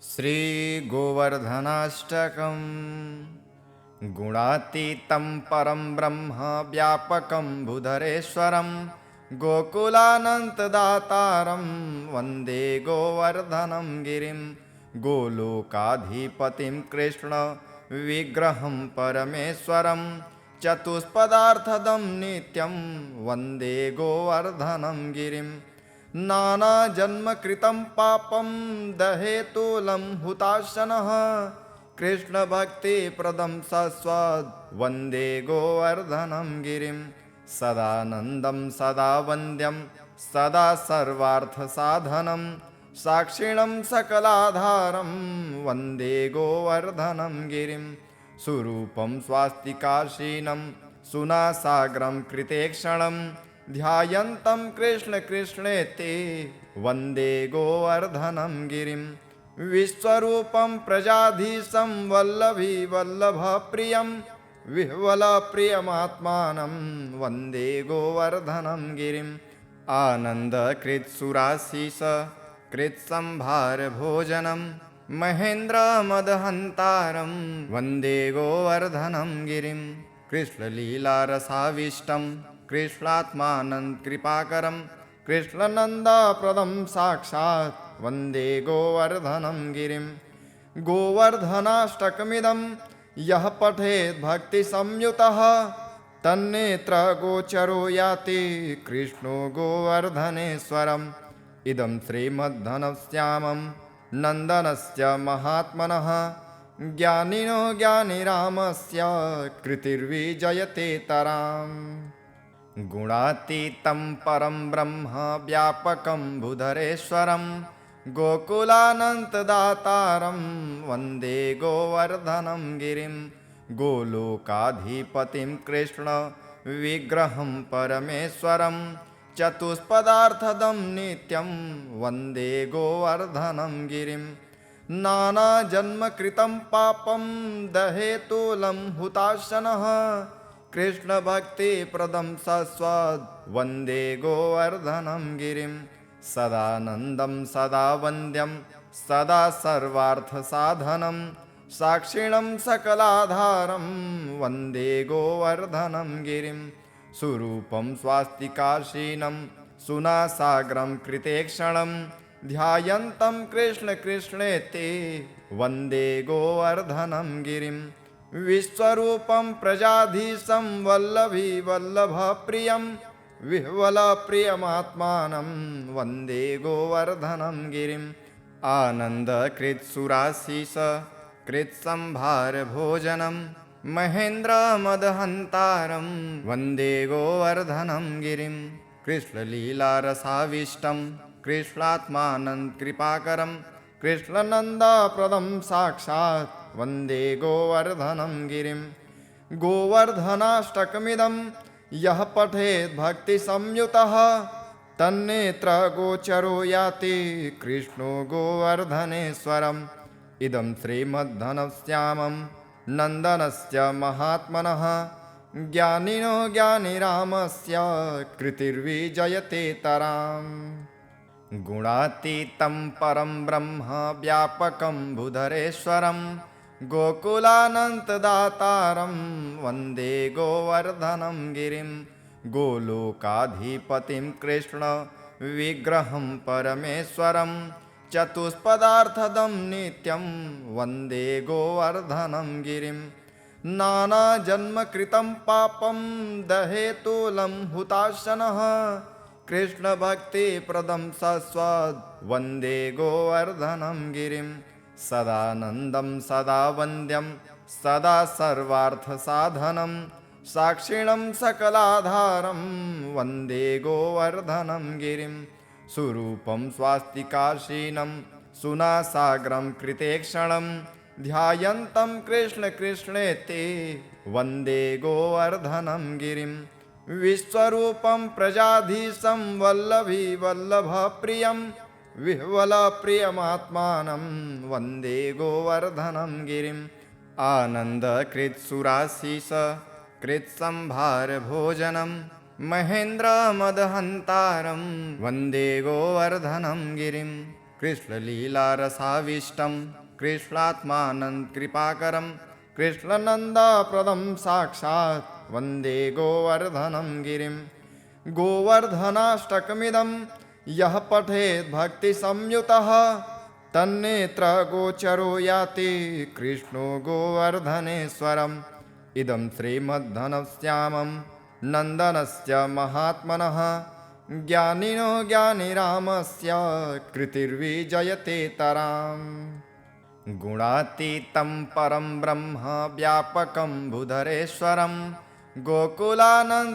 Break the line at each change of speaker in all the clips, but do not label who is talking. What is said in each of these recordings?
श्रीगोवर्धनाष्टकम्। गुणातीतं परं ब्रह्म व्यापकं भूधरेश्वरं गोकुलानन्तदातारं वन्दे गोवर्धनं गिरिं। गोलोकाधिपतिं कृष्ण विग्रहं परमेश्वरं चतुष्पदार्थदं नित्यं वन्दे गोवर्धनं गिरिं। नानाजन्मकृतं पापं दहेतुलं हुताशनः कृष्णभक्तिप्रदं सस्वद् वन्दे गोवर्धनं गिरिं। सदानन्दं सदा वन्द्यं सदा सर्वार्थसाधनं साक्षिणं सकलाधारं वन्दे गोवर्धनं गिरिं। सुरूपं स्वास्तिकाशीनं सुनासाग्रं कृतेक्षणं ध्यायन्तं कृष्ण कृष्णेति वन्दे गोवर्धनं गिरिं। विश्वरूपं प्रजाधीशं वल्लभी वल्लभप्रियं विह्वलप्रियमात्मानं वन्दे गोवर्धनं गिरिम्। आनन्दकृत्सुराशीष कृत्संभारभोजनं महेन्द्रमदहन्तारं वन्दे गोवर्धनं गिरिं। कृष्णलीलारसाविष्टं कृष्णात्मानन्दकृपाकरं कृष्णनन्दाप्रदं साक्षात् वन्दे गोवर्धनं गिरिं। गोवर्धनाष्टकमिदं यः पठेत् भक्तिसंयुतः तन्नेत्रगोचरो याति कृष्णो गोवर्धनेश्वरम्। इदं श्रीमद्धनश्यामं नन्दनस्य महात्मनः ज्ञानिनो ज्ञानिरामस्य कृतिर्विजयते तराम्। गुणातीतं परं ब्रह्म व्यापकं भूधरेश्वरं गोकुलानन्तदातारं वन्दे गोवर्धनं गिरिं। गोलोकाधिपतिं कृष्ण विग्रहं परमेश्वरं चतुष्पदार्थदं नित्यं वन्दे गोवर्धनं गिरिं। नानाजन्मकृतं पापं दहेतुलं हुताशनः कृष्णभक्तिप्रदं सस्वद् वन्दे गोवर्धनं गिरिं। सदानन्दं सदा वन्द्यं सदा सर्वार्थसाधनं साक्षिणं सकलाधारं वन्दे गोवर्धनं गिरिं। सुरूपं स्वास्तिकाशीनं सुनासाग्रं कृतेक्षणं ध्यायन्तं कृष्ण कृष्णेति वन्दे गोवर्धनं गिरिं। विश्वरूपं प्रजाधीशं वल्लभी वल्लभप्रियं विह्वलप्रियमात्मानं वन्दे गोवर्धनं गिरिम्। आनन्दकृत्सुराशीष कृत्संभारभोजनं महेन्द्रमदहन्तारं वन्दे गोवर्धनं गिरिं। कृष्णलीलारसाविष्टं कृष्णात्मानन्दकृपाकरं कृष्णनन्दाप्रदं साक्षात् वन्दे गोवर्धनं गिरिं। गोवर्धनाष्टकमिदं यः पठेत् भक्तिसंयुतः तन्नेत्रगोचरो याति कृष्णो गोवर्धनेश्वरम्। इदं श्रीमद्धनश्यामं नन्दनस्य महात्मनः ज्ञानिनो ज्ञानिरामस्य कृतिर्विजयते तराम्। गुणातीतं परं ब्रह्म व्यापकं भूधरेश्वरं गोकुलानन्तदातारं वन्दे गोवर्धनं गिरिं। गोलोकाधिपतिं कृष्ण विग्रहं परमेश्वरं चतुष्पदार्थदं नित्यं वन्दे गोवर्धनं गिरिं। नानाजन्मकृतं पापं दहेतुलं हुताशनः कृष्णभक्तिप्रदं सस्वद् वन्दे गोवर्धनं गिरिं। सदानन्दं सदा वन्द्यं सदा सर्वार्थसाधनं साक्षिणं सकलाधारं वन्दे गोवर्धनं गिरिं। सुरूपं स्वास्तिकाशीनं सुनासाग्रं कृतेक्षणं ध्यायन्तं कृष्ण कृष्णेति वन्दे गोवर्धनं गिरिं। विश्वरूपं प्रजाधीशं वल्लभी वल्लभप्रियं विह्वलप्रियमात्मानं वन्दे गोवर्धनं गिरिम्। आनन्दकृत्सुराशीष कृत्संभारभोजनं महेन्द्रमदहन्तारं वन्दे गोवर्धनं गिरिं। कृष्णलीलारसाविष्टं कृष्णात्मानन्दकृपाकरं कृष्णनन्दाप्रदं साक्षात् वन्दे गोवर्धनं गिरिं। गोवर्धनाष्टकमिदं यः पठेत् भक्तिसंयुतः तन्नेत्रगोचरो याति कृष्णो गोवर्धनेश्वरम्। इदं श्रीमद्धनश्यामं नन्दनस्य महात्मनः ज्ञानिनो ज्ञानिरामस्य कृतिर्विजयते तराम्। गुणातीतं परं ब्रह्म व्यापकं भूधरेश्वरं गोकुलानन्तदातारं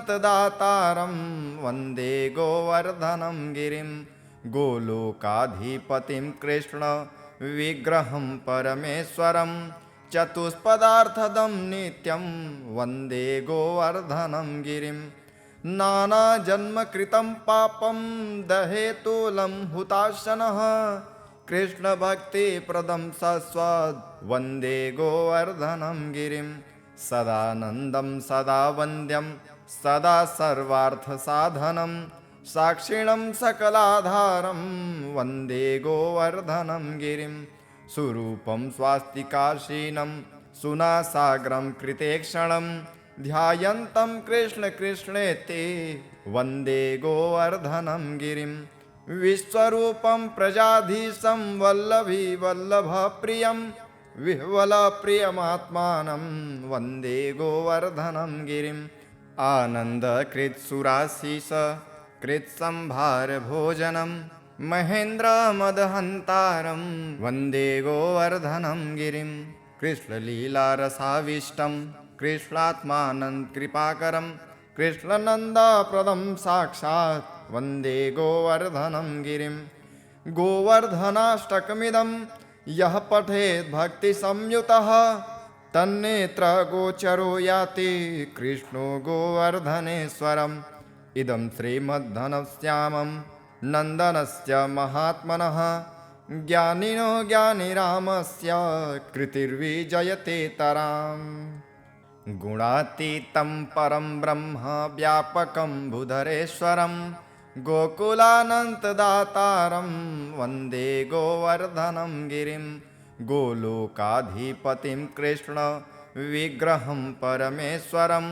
वन्दे गोवर्धनं गिरिं। गोलोकाधिपतिं कृष्ण विग्रहं परमेश्वरं चतुष्पदार्थदं नित्यं वन्दे गोवर्धनं गिरिं। नानाजन्मकृतं पापं दहेतुलं हुताशनः कृष्णभक्तिप्रदं सस्वद् वन्दे गोवर्धनं गिरिं। सदानन्दं सदा वन्द्यं सदा सर्वार्थसाधनं साक्षिणं सकलाधारं वन्दे गोवर्धनं गिरिं। सुरूपं स्वास्तिकाशीनं सुनासाग्रं कृतेक्षणं ध्यायन्तं कृष्णकृष्णेति वन्दे गोवर्धनं गिरिं। विश्वरूपं प्रजाधीशं वल्लभी वल्लभप्रियं विह्वलप्रियमात्मानं वन्दे गोवर्धनं गिरिम्। आनन्दकृत्सुराशीष कृत्संभारभोजनं महेन्द्रमदहन्तारं वन्दे गोवर्धनं गिरिं। कृष्णलीलारसाविष्टं कृष्णात्मानन्दकृपाकरं कृष्णनन्दाप्रदं साक्षात् वन्दे गोवर्धनं गिरिं। गोवर्धनाष्टकमिदं यः पठेत् भक्तिसंयुतः तन्नेत्रगोचरो याति कृष्णो गोवर्धनेश्वरम्। इदं श्रीमद्धनश्यामं नन्दनस्य महात्मनः ज्ञानिनो ज्ञानिरामस्य कृतिर्विजयते तराम्। गुणातीतं परं ब्रह्म व्यापकं भूधरेश्वरं गोकुलानन्तदातारं वन्दे गोवर्धनं गिरिं। गोलोकाधिपतिं कृष्ण विग्रहं परमेश्वरं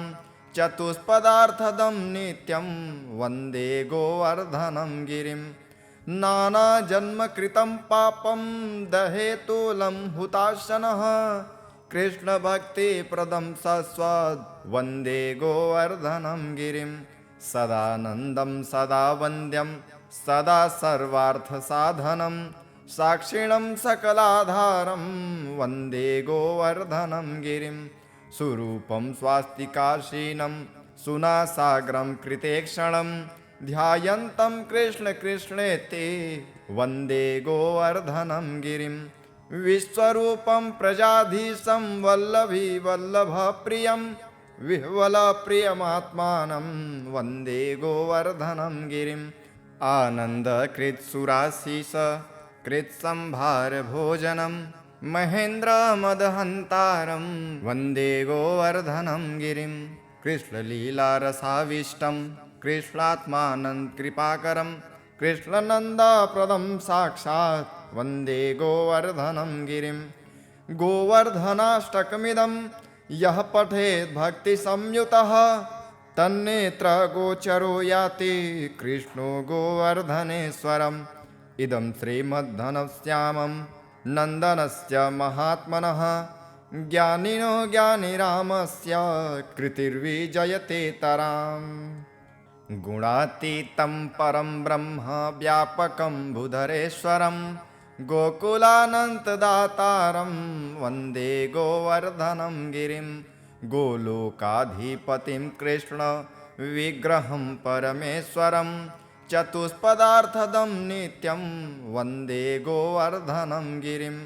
चतुष्पदार्थदं नित्यं वन्दे गोवर्धनं गिरिं। नानाजन्मकृतं पापं दहेतुलं हुताशनः कृष्णभक्तिप्रदं सस्वद् वन्दे गोवर्धनं गिरिं। सदानन्दं सदा वन्द्यं सदा सर्वार्थसाधनं साक्षिणं सकलाधारं वन्दे गोवर्धनं गिरिं। सुरूपं स्वास्तिकाशीनं सुनासाग्रं कृतेक्षणं ध्यायन्तं कृष्णकृष्णेति वन्दे गोवर्धनं गिरिं। विश्वरूपं प्रजाधीशं वल्लभी वल्लभप्रियं विह्वलप्रियमात्मानं वन्दे गोवर्धनं गिरिम्। आनन्दकृत्सुराशीष कृत्संभारभोजनं महेन्द्रमदहन्तारं वन्दे गोवर्धनं गिरिं। कृष्णलीलारसाविष्टं कृष्णात्मानन्दकृपाकरं कृष्णनन्दाप्रदं साक्षात् वन्दे गोवर्धनं गिरिं। गोवर्धनाष्टकमिदं यः पठेत् भक्तिसंयुतः तन्नेत्रगोचरो याति कृष्णो गोवर्धनेश्वरम्। इदं श्रीमद्धनश्यामं नन्दनस्य महात्मनः ज्ञानिनो ज्ञानिरामस्य कृतिर्विजयते तराम्। गुणातीतं परं ब्रह्म व्यापकं भूधरेश्वरं गोकुलानन्तदातारं वन्दे गोवर्धनं गिरिं। गोलोकाधिपतिं कृष्ण विग्रहं परमेश्वरं चतुष्पदार्थदं नित्यं वन्दे गोवर्धनं गिरिं।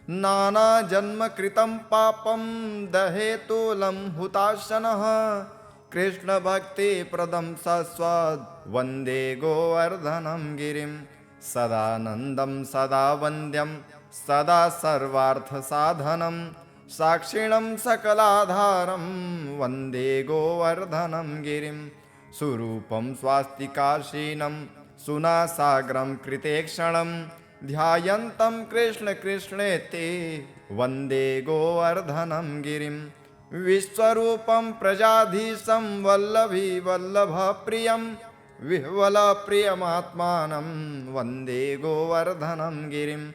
नानाजन्मकृतं पापं दहेतुलं हुताशनः कृष्णभक्तिप्रदं सस्वद् वन्दे गोवर्धनं गिरिं। सदानन्दं सदा वन्द्यं सदा सर्वार्थसाधनं साक्षिणं सकलाधारं वन्दे गोवर्धनं गिरिं। सुरूपं स्वास्तिकाशीनं सुनासाग्रं कृतेक्षणं ध्यायन्तं कृष्ण कृष्णेति वन्दे गोवर्धनं गिरिं विश्वरूपं प्रजाधीशं वल्लभी वल्लभप्रियं विह्वलप्रियमात्मानं वन्दे गोवर्धनं गिरिम्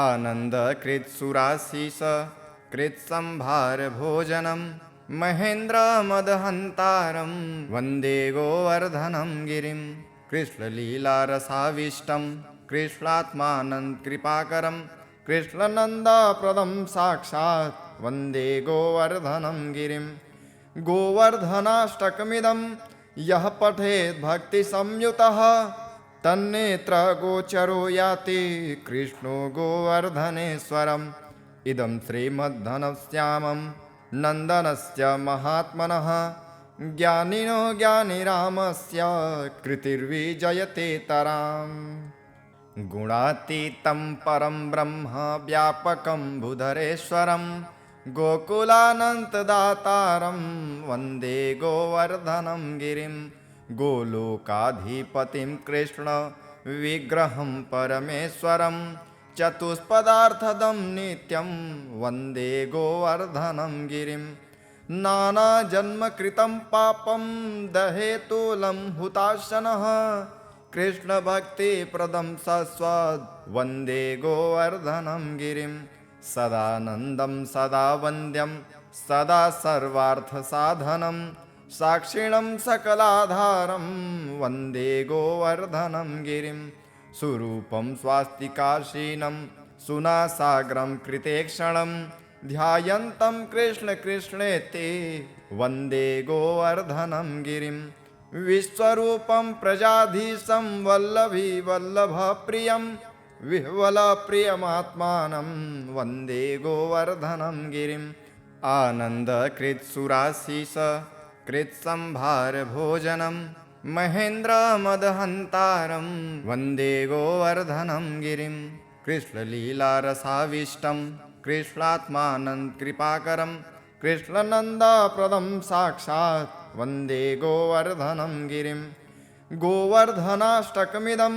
आनन्दकृत्सुराशिष कृत्संभारभोजनं महेन्द्रमदहन्तारं वन्दे गोवर्धनं गिरिं कृष्णलीलारसाविष्टं कृष्णात्मानन्दकृपाकरं कृष्णनन्दाप्रदं साक्षात् वन्दे गोवर्धनं गिरिं गोवर्धनाष्टकमिदं यः पठेत् भक्तिसंयुतः तन्नेत्रगोचरो याति कृष्णो गोवर्धनेश्वरम् इदं श्रीमद्धनश्यामं नन्दनस्य महात्मनः ज्ञानिनो ज्ञानिरामस्य कृतिर्विजयतेतराम् गुणातीतं परं ब्रह्म व्यापकं बुधरेश्वरं गोकुलानन्तदातारं वन्दे गोवर्धनं गिरिं गोलोकाधिपतिं कृष्ण विग्रहं परमेश्वरं चतुष्पदार्थदं नित्यं वन्दे गोवर्धनं गिरिं नानाजन्मकृतं पापं दहेतुलं हुताशनः कृष्णभक्तिप्रदं सस्वद् वन्दे गोवर्धनं गिरिं सदानन्दं सदा वन्द्यं सदा सर्वार्थसाधनं साक्षिणं सकलाधारं वन्दे गोवर्धनं गिरिं सुरूपं स्वास्तिकाशीनं सुनासाग्रं कृतेक्षणं ध्यायन्तं कृष्ण कृष्णेति वन्दे गोवर्धनं गिरिं विश्वरूपं प्रजाधीशं वल्लभी वल्लभप्रियं विह्वलप्रियमात्मानं वन्दे गोवर्धनं गिरिम् आनन्दकृत्सुराशिष कृत्संभारभोजनं महेन्द्रमदहन्तारं वन्दे गोवर्धनं गिरिं कृष्णलीलारसाविष्टं कृष्णात्मानन्दकृपाकरं कृष्णनन्दाप्रदं साक्षात् वन्दे गोवर्धनं गिरिं गोवर्धनाष्टकमिदं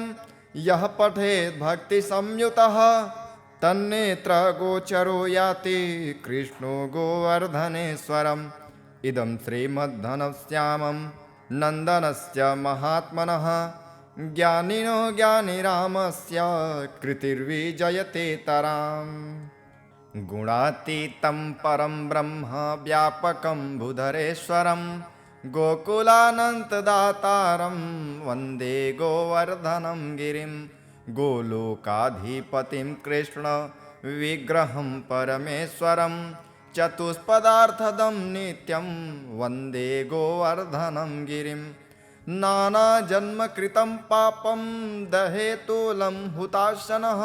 यः पठेत् भक्तिसंयुतः तन्नेत्रगोचरो याति कृष्णो गोवर्धनेश्वरम् इदं श्रीमद्धनश्यामं नन्दनस्य महात्मनः ज्ञानिनो ज्ञानिरामस्य कृतिर्विजयतेतराम् गुणातीतं परं ब्रह्म व्यापकं बुधरेश्वरं गोकुलानन्तदातारं वन्दे गोवर्धनं गिरिं गोलोकाधिपतिं कृष्ण विग्रहं परमेश्वरं चतुष्पदार्थदं नित्यं वन्दे गोवर्धनं गिरिं नानाजन्मकृतं पापं दहेतुलं हुताशनः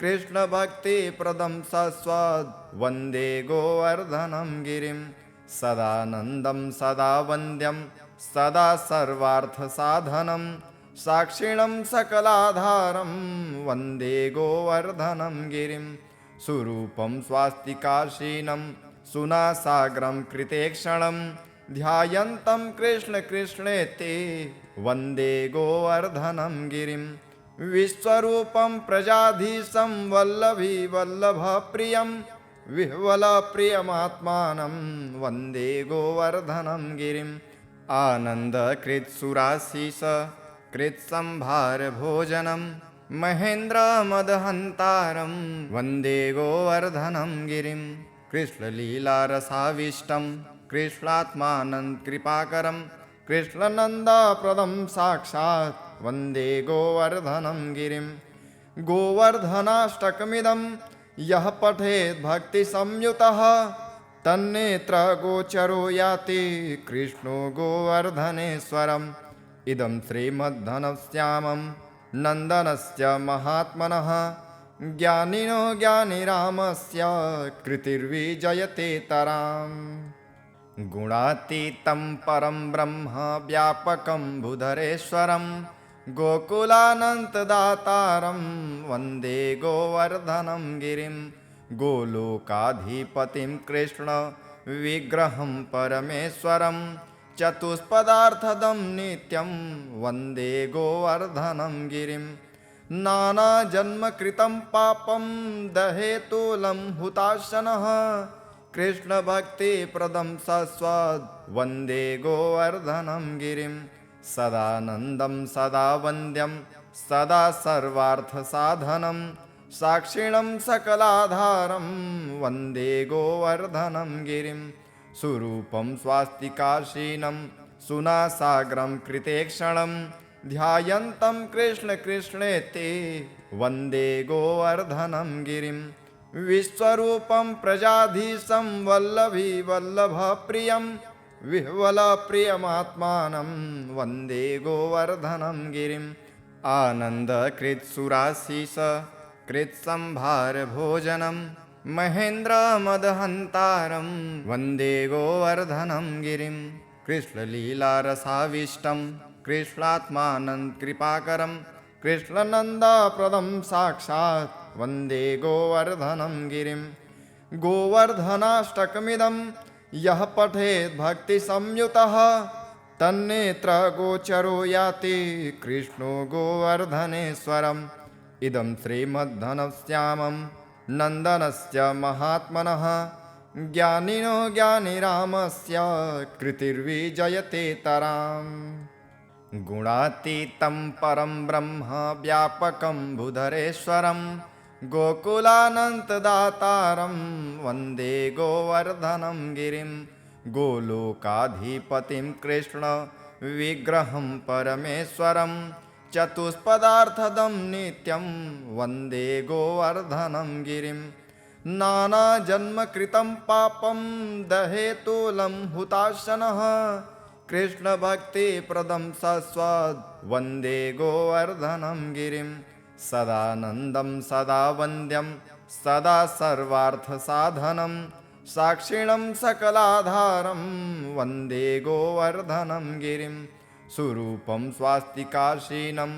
कृष्णभक्तिप्रदं सस्वद् वन्दे गोवर्धनं गिरिं सदानन्दं सदा वन्द्यं सदा सर्वार्थसाधनं साक्षिणं सकलाधारं वन्दे गोवर्धनं गिरिं सुरूपं स्वास्तिकाशीनं सुनासाग्रं कृतेक्षणं ध्यायन्तं कृष्ण कृष्णेति वन्दे गोवर्धनं गिरिं विश्वरूपं प्रजाधीशं वल्लभी वल्लभप्रियं विह्वलप्रियमात्मानं वन्दे गोवर्धनं गिरिम् आनन्दकृत्सुराशिष कृत्संभारभोजनं महेन्द्रमदहन्तारं वन्दे गोवर्धनं गिरिं कृष्णलीलारसाविष्टं कृष्णात्मानन्दकृपाकरं कृष्णनन्दाप्रदं साक्षात् वन्दे गोवर्धनं गिरिं गोवर्धनाष्टकमिदं यः पठेत् भक्तिसंयुतः तन्नेत्रगोचरो याति कृष्णो गोवर्धनेश्वरम् इदं श्रीमद्धनश्यामं नन्दनस्य महात्मनः ज्ञानिनो ज्ञानिरामस्य कृतिर्विजयतेतराम् गुणातीतं परं ब्रह्म व्यापकं बुधरेश्वरं गोकुलानन्तदातारं वन्दे गोवर्धनं गिरिं गोलोकाधिपतिं कृष्ण विग्रहं परमेश्वरं चतुष्पदार्थदं नित्यं वन्दे गोवर्धनं गिरिं नानाजन्मकृतं पापं दहेतुलं हुताशनः कृष्णभक्तिप्रदं सस्वद् वन्दे गोवर्धनं गिरिं सदानन्दं सदा वन्द्यं सदा सर्वार्थसाधनं साक्षिणं सकलाधारं वन्दे गोवर्धनं गिरिं सुरूपं स्वास्तिकाशीनं सुनासाग्रं कृतेक्षणं ध्यायन्तं कृष्ण कृष्णेति वन्दे गोवर्धनं गिरिं विश्वरूपं प्रजाधीशं वल्लभी वल्लभप्रियं विह्वलप्रियमात्मानं वन्दे गोवर्धनं गिरिम् आनन्दकृत्सुराशीष कृत्संभारभोजनं महेन्द्रमदहन्तारं वन्दे गोवर्धनं गिरिं कृष्णलीलारसाविष्टं कृष्णात्मानन्दकृपाकरं कृष्णनन्दाप्रदं साक्षात् वन्दे गोवर्धनं गिरिं गोवर्धनाष्टकमिदं यः पठेत् भक्तिसंयुतः तन्नेत्रगोचरो याति कृष्णो गोवर्धनेश्वरम् इदं श्रीमद्धनश्यामं नन्दनस्य महात्मनः ज्ञानिनो ज्ञानिरामस्य कृतिर्विजयते तराम् गुणातीतं परं ब्रह्म व्यापकं बुधरेश्वरं गोकुलानन्तदातारं वन्दे गोवर्धनं गिरिं गोलोकाधिपतिं कृष्ण विग्रहं परमेश्वरं चतुष्पदार्थदं नित्यं वन्दे गोवर्धनं गिरिं नानाजन्मकृतं पापं दहेतुलं हुताशनः कृष्णभक्तिप्रदं सस्वद् वन्दे गोवर्धनं गिरिं सदानन्दं सदा वन्द्यं सदा सर्वार्थसाधनं साक्षिणं सकलाधारं वन्दे गोवर्धनं गिरिं सुरूपं स्वास्तिकाशीनं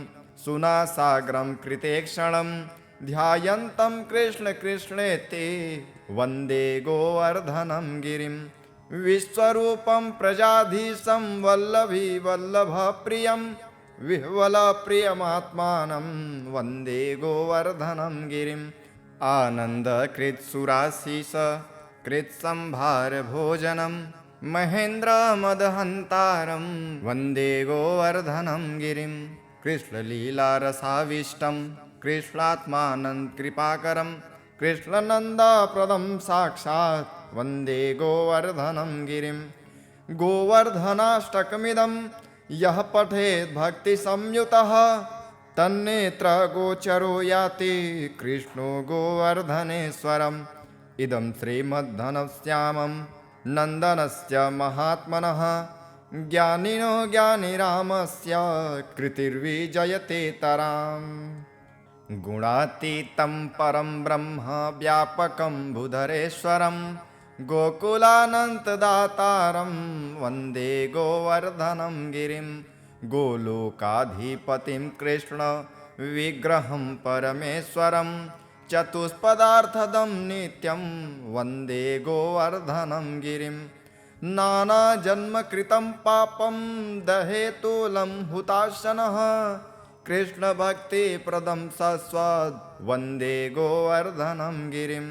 सुनासाग्रं कृतेक्षणं ध्यायन्तं कृष्ण कृष्णेति वन्दे गोवर्धनं गिरिं विश्वरूपं प्रजाधीशं वल्लभी वल्लभप्रियं विह्वलप्रियमात्मानं वन्दे गोवर्धनं गिरिम् आनन्दकृत्सुराशीष कृत्संभारभोजनं महेन्द्रमदहन्तारं वन्दे गोवर्धनं गिरिं कृष्णलीलारसाविष्टं कृष्णात्मानन्दकृपाकरं कृष्णनन्दाप्रदं साक्षात् वन्दे गोवर्धनं गिरिं गोवर्धनाष्टकमिदं यः पठेत् भक्तिसंयुतः तन्नेत्रगोचरो याति कृष्णो गोवर्धनेश्वरम् इदं श्रीमद्धनश्यामं नन्दनस्य महात्मनः ज्ञानिनो ज्ञानिरामस्य कृतिर्विजयते तराम् गुणातीतं परं ब्रह्म व्यापकं बुधरेश्वरं गोकुलानन्तदातारं वन्दे गोवर्धनं गिरिं गोलोकाधिपतिं कृष्ण विग्रहं परमेश्वरं चतुष्पदार्थदं नित्यं वन्दे गोवर्धनं गिरिं नानाजन्मकृतं पापं दहेतुलं हुताशनः कृष्णभक्तिप्रदं सस्वद् वन्दे गोवर्धनं गिरिं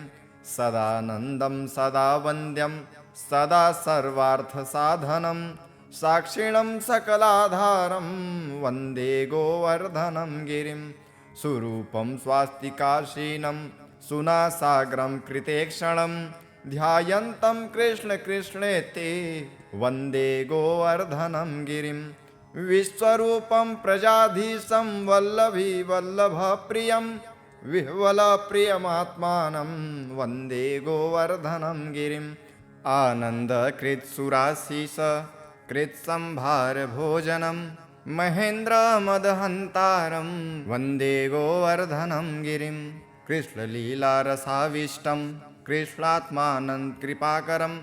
सदानन्दं सदा वन्द्यं सदा सर्वार्थसाधनं साक्षिणं सकलाधारं वन्दे गोवर्धनं गिरिं सुरूपं स्वास्तिकाशीनं सुनासाग्रं कृतेक्षणं ध्यायन्तं कृष्ण कृष्णेति वन्दे गोवर्धनं गिरिं विश्वरूपं प्रजाधीशं वल्लभी वल्लभप्रियं विह्वलप्रियमात्मानं वन्दे गोवर्धनं गिरिम् आनन्दकृत्सुराशीष कृत्संभारभोजनं महेन्द्रमदहन्तारं वन्दे गोवर्धनं गिरिं कृष्णलीलारसाविष्टं कृष्णात्मानन्दकृपाकरं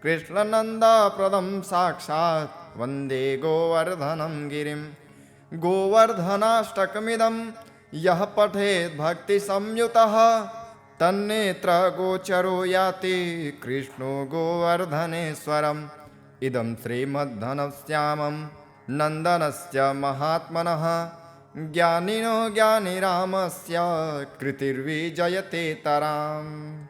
कृष्णनन्दाप्रदं साक्षात् वन्दे गोवर्धनं गिरिं गोवर्धनाष्टकमिदं यः पठेत् भक्तिसंयुतः तन्नेत्रगोचरो याति कृष्णो गोवर्धनेश्वरम् इदं श्रीमद्धनश्यामं नन्दनस्य महात्मनः ज्ञानिनो ज्ञानिरामस्य कृतिर्विजयते तराम्।